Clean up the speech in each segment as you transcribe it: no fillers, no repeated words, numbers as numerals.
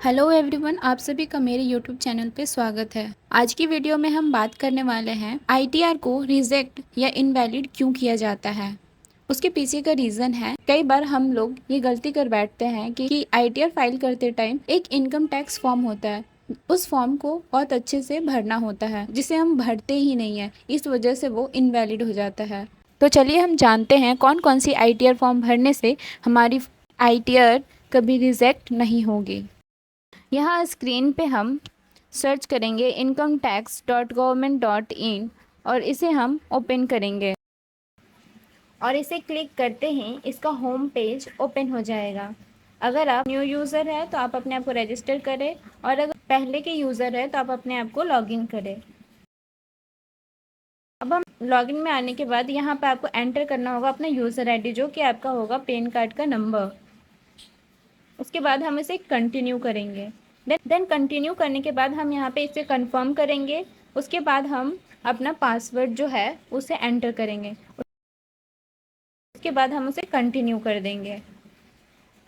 Hello everyone, आप सभी का मेरे यूट्यूब चैनल पे स्वागत है। आज की वीडियो में हम बात करने वाले हैं आईटीआर को रिजेक्ट या इनवैलिड क्यों किया जाता है। उसके पीछे का रीज़न है, कई बार हम लोग ये गलती कर बैठते हैं कि आईटीआर फाइल करते टाइम एक इनकम टैक्स फॉर्म होता है, उस फॉर्म को बहुत अच्छे से भरना होता है जिसे हम भरते ही नहीं है, इस वजह से वो इनवैलिड हो जाता है। तो चलिए हम जानते हैं कौन कौन सी आईटीआर फॉर्म भरने से हमारी आईटीआर कभी रिजेक्ट नहीं होगी। यहाँ स्क्रीन पे हम सर्च करेंगे incometax.government.in और इसे हम ओपन करेंगे और इसे क्लिक करते ही इसका होम पेज ओपन हो जाएगा। अगर आप न्यू यूज़र है तो आप अपने आप को रजिस्टर करें और अगर पहले के यूज़र है तो आप अपने आप को लॉगिन करें। अब हम लॉगिन में आने के बाद यहाँ पे आपको एंटर करना होगा अपना यूज़र आईडी, जो कि आपका होगा पैन कार्ड का नंबर। उसके बाद हम इसे कंटिन्यू करेंगे। देन कंटिन्यू करने के बाद हम यहाँ पे इसे कंफर्म करेंगे। उसके बाद हम अपना पासवर्ड जो है उसे एंटर करेंगे। उसके बाद हम उसे कंटिन्यू कर देंगे।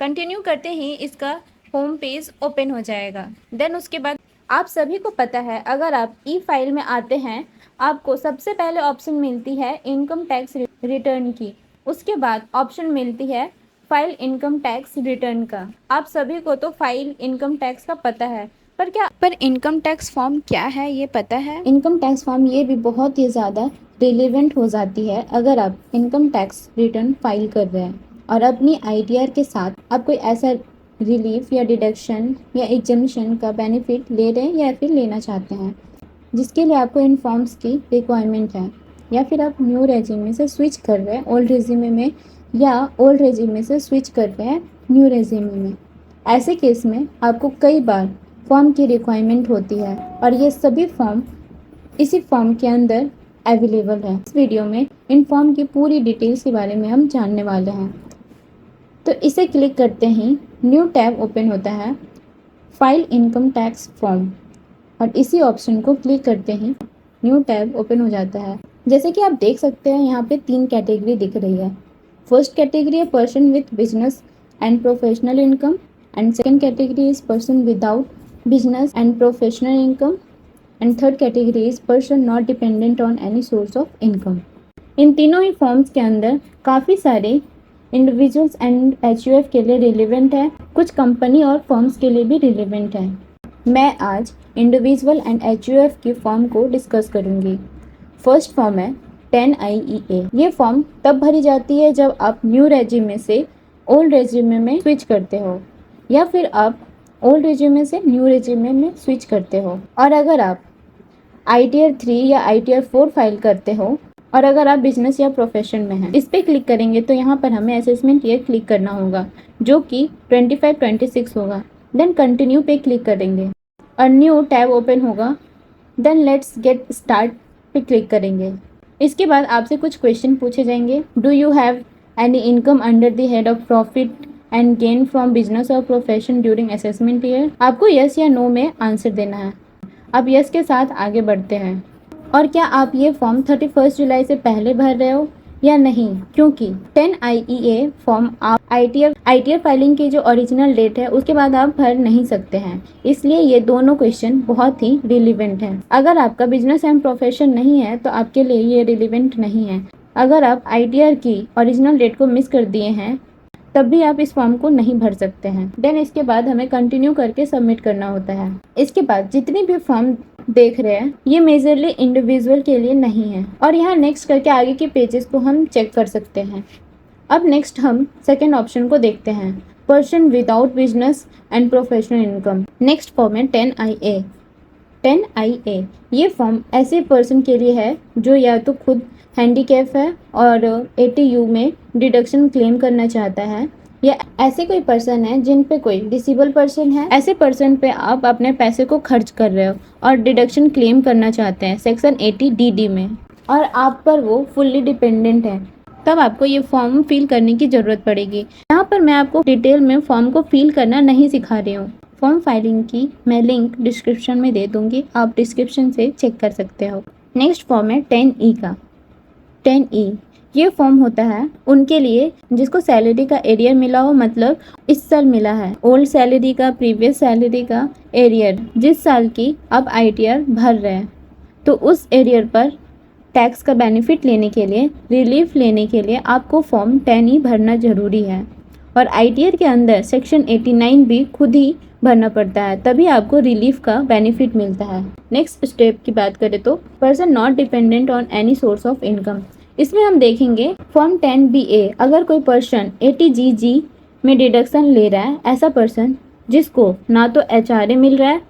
कंटिन्यू करते ही इसका होम पेज ओपन हो जाएगा। देन उसके बाद आप सभी को पता है, अगर आप ई फाइल में आते हैं आपको सबसे पहले ऑप्शन मिलती है इनकम टैक्स रिटर्न की। उसके बाद ऑप्शन मिलती है फाइल इनकम टैक्स रिटर्न का। आप सभी को तो फाइल इनकम टैक्स का पता है, पर इनकम टैक्स फॉर्म क्या है ये पता है? इनकम टैक्स फॉर्म ये भी बहुत ही ज़्यादा रिलेवेंट हो जाती है अगर आप इनकम टैक्स रिटर्न फाइल कर रहे हैं और अपनी आईटीआर के साथ आप कोई ऐसा रिलीफ या डिडक्शन या एग्जम्पशन का बेनिफिट ले रहे हैं या फिर लेना चाहते हैं जिसके लिए आपको इन फॉर्म्स की रिक्वायरमेंट है, या फिर आप न्यू रेजिमे से स्विच कर रहे हैं ओल्ड रेजिमे में या ओल्ड रेजिमे से स्विच कर रहे हैं न्यू रेजिमे में। ऐसे केस में आपको कई बार फॉर्म की रिक्वायरमेंट होती है और ये सभी फॉर्म इसी फॉर्म के अंदर अवेलेबल है। इस वीडियो में इन फॉर्म की पूरी डिटेल्स के बारे में हम जानने वाले हैं। तो इसे क्लिक करते ही न्यू टैब ओपन होता है, फाइल इनकम टैक्स फॉर्म, और इसी ऑप्शन को क्लिक करते ही न्यू टैब ओपन हो जाता है। जैसे कि आप देख सकते हैं यहाँ पे 3 कैटेगरी दिख रही है। फर्स्ट कैटेगरी है person with business and professional income and second category is person without business and professional income and third category is person not dependent on any source of income. इन तीनों ही forms के अंदर काफ़ी सारे individuals and HUF के लिए relevant है, कुछ कंपनी और फर्म्स के लिए भी रिलेवेंट है। मैं आज इंडिविजुअल एंड एचयूएफ की फॉर्म को डिस्कस करूंगी। फर्स्ट फॉर्म है 10IEA। ये फॉर्म तब भरी जाती है जब आप न्यू रेजिमे से ओल्ड रेजिमे में स्विच करते हो या फिर आप ओल्ड रेजिमे से न्यू रेजिमे में स्विच करते हो, और अगर आप आईटीआर 3 या आईटीआर 4 फाइल करते हो और अगर आप बिजनेस या प्रोफेशन में हैं। इस पे क्लिक करेंगे तो यहाँ पर हमें असेसमेंट ईयर क्लिक करना होगा जो कि 25-26 होगा। देन कंटिन्यू पे क्लिक करेंगे और न्यू टैब ओपन होगा। देन लेट्स गेट स्टार्ट पे क्लिक करेंगे। इसके बाद आपसे कुछ क्वेश्चन पूछे जाएंगे। Do you have any income under the head of profit and gain from business और प्रोफेशन ड्यूरिंग असेसमेंट ईयर? आपको यस या नो में आंसर देना है। अब यस के साथ आगे बढ़ते हैं। और क्या आप ये फॉर्म 31 जुलाई से पहले भर रहे हो या नहीं, क्योंकि 10IEA फॉर्म आप आईटीआर फाइलिंग की जो ओरिजिनल डेट है उसके बाद आप भर नहीं सकते हैं, इसलिए ये दोनों क्वेश्चन बहुत ही रिलेवेंट हैं। अगर आपका बिजनेस एंड प्रोफेशन नहीं है तो आपके लिए ये रिलेवेंट नहीं है। अगर आप आईटीआर की ओरिजिनल डेट को मिस कर दिए हैं तब भी आप इस फॉर्म को नहीं भर सकते हैं। देन इसके बाद हमें कंटिन्यू करके सबमिट करना होता है। इसके बाद जितनी भी फॉर्म देख रहे हैं ये मेजरली इंडिविजुअल के लिए नहीं है, और यहाँ नेक्स्ट करके आगे के पेजेस को हम चेक कर सकते हैं। अब नेक्स्ट हम सेकेंड ऑप्शन को देखते हैं, person without business and professional income. Next form है 10IA। ये फॉर्म ऐसे पर्सन के लिए है जो या तो खुद हैंडीकैप है और ATU में डिडक्शन क्लेम करना चाहता है, या ऐसे कोई पर्सन है जिन पे कोई डिसेबल पर्सन है। ऐसे पर्सन पे आप अपने पैसे को खर्च कर रहे हो और डिडक्शन क्लेम करना चाहते हैं सेक्शन 80DD में, और आप पर वो फुल्ली डिपेंडेंट है, तब आपको ये फॉर्म फिल करने की ज़रूरत पड़ेगी। यहाँ पर मैं आपको डिटेल में फॉर्म को फिल करना नहीं सिखा रही हूँ। फॉर्म फाइलिंग की मैं लिंक डिस्क्रिप्शन में दे दूँगी, आप डिस्क्रिप्शन से चेक कर सकते हो। नेक्स्ट फॉर्म है 10E का। 10E ये फॉर्म होता है उनके लिए जिसको सैलरी का एरियर मिला हो, मतलब इस साल मिला है ओल्ड सैलरी का, प्रीवियस सैलरी का एरियर, जिस साल की आप आईटीआर भर रहे हैं, तो उस एरियर पर टैक्स का बेनिफिट लेने के लिए, रिलीफ लेने के लिए आपको फॉर्म 10 ही भरना ज़रूरी है। और आईटीआर के अंदर सेक्शन 89 भी खुद ही भरना पड़ता है, तभी आपको रिलीफ का बेनिफिट मिलता है। नेक्स्ट स्टेप की बात करें तो person not dependent on any source of income. इसमें हम देखेंगे फॉर्म 10BA, अगर कोई पर्सन 80GG में डिडक्शन ले रहा है, ऐसा पर्सन जिसको ना तो HRA मिल रहा है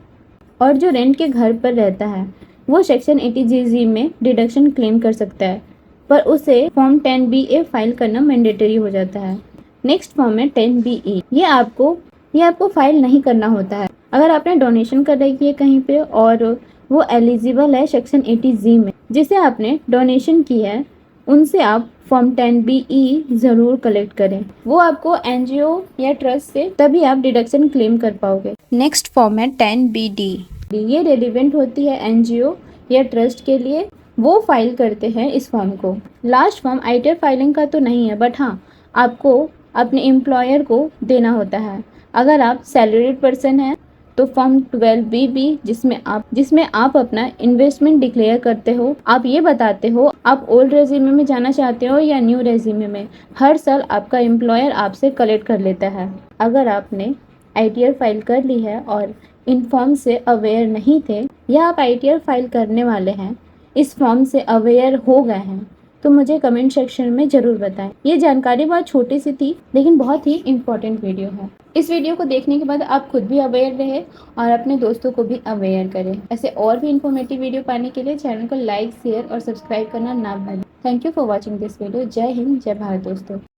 और जो रेंट के घर पर रहता है, वो सेक्शन 80GG में डिडक्शन क्लेम कर सकता है, पर उसे फॉर्म 10BA फाइल करना मैंडेटरी हो जाता है। नेक्स्ट फॉर्म है 10BE। ये आपको फाइल नहीं करना होता है। अगर आपने डोनेशन कर रखी है कहीं पे और वो एलिजिबल है सेक्शन 80G में, जिसे आपने डोनेशन की है, उनसे आप फॉर्म 10BE ज़रूर कलेक्ट करें। वो आपको एनजीओ या ट्रस्ट से तभी आप डिडक्शन क्लेम कर पाओगे। नेक्स्ट फॉर्म है 10BD। ये रेलिवेंट होती है एनजीओ या ट्रस्ट के लिए, वो फाइल करते हैं इस फॉर्म को। लास्ट फॉर्म आईटीआर फाइलिंग का तो नहीं है, बट हाँ आपको अपने एम्प्लॉयर को देना होता है। अगर आप सैलरीड पर्सन हैं तो फॉर्म 12BB, जिसमें आप अपना इन्वेस्टमेंट डिक्लेयर करते हो। आप ये बताते हो आप ओल्ड रेजिमे में जाना चाहते हो या न्यू रेजिमे में। हर साल आपका एम्प्लॉयर आपसे कलेक्ट कर लेता है। अगर आपने आईटीआर फाइल कर ली है और इन फॉर्म से अवेयर नहीं थे, या आप आईटीआर फाइल करने वाले हैं, इस फॉर्म से अवेयर हो गए हैं, तो मुझे कमेंट सेक्शन में ज़रूर बताएं। ये जानकारी बहुत छोटी सी थी, लेकिन बहुत ही इम्पोर्टेंट वीडियो है। इस वीडियो को देखने के बाद आप खुद भी अवेयर रहे और अपने दोस्तों को भी अवेयर करें। ऐसे और भी इन्फॉर्मेटिव वीडियो पाने के लिए चैनल को लाइक, शेयर और सब्सक्राइब करना ना भूलें। Thank you for watching this video. जय हिंद, जय भारत दोस्तों।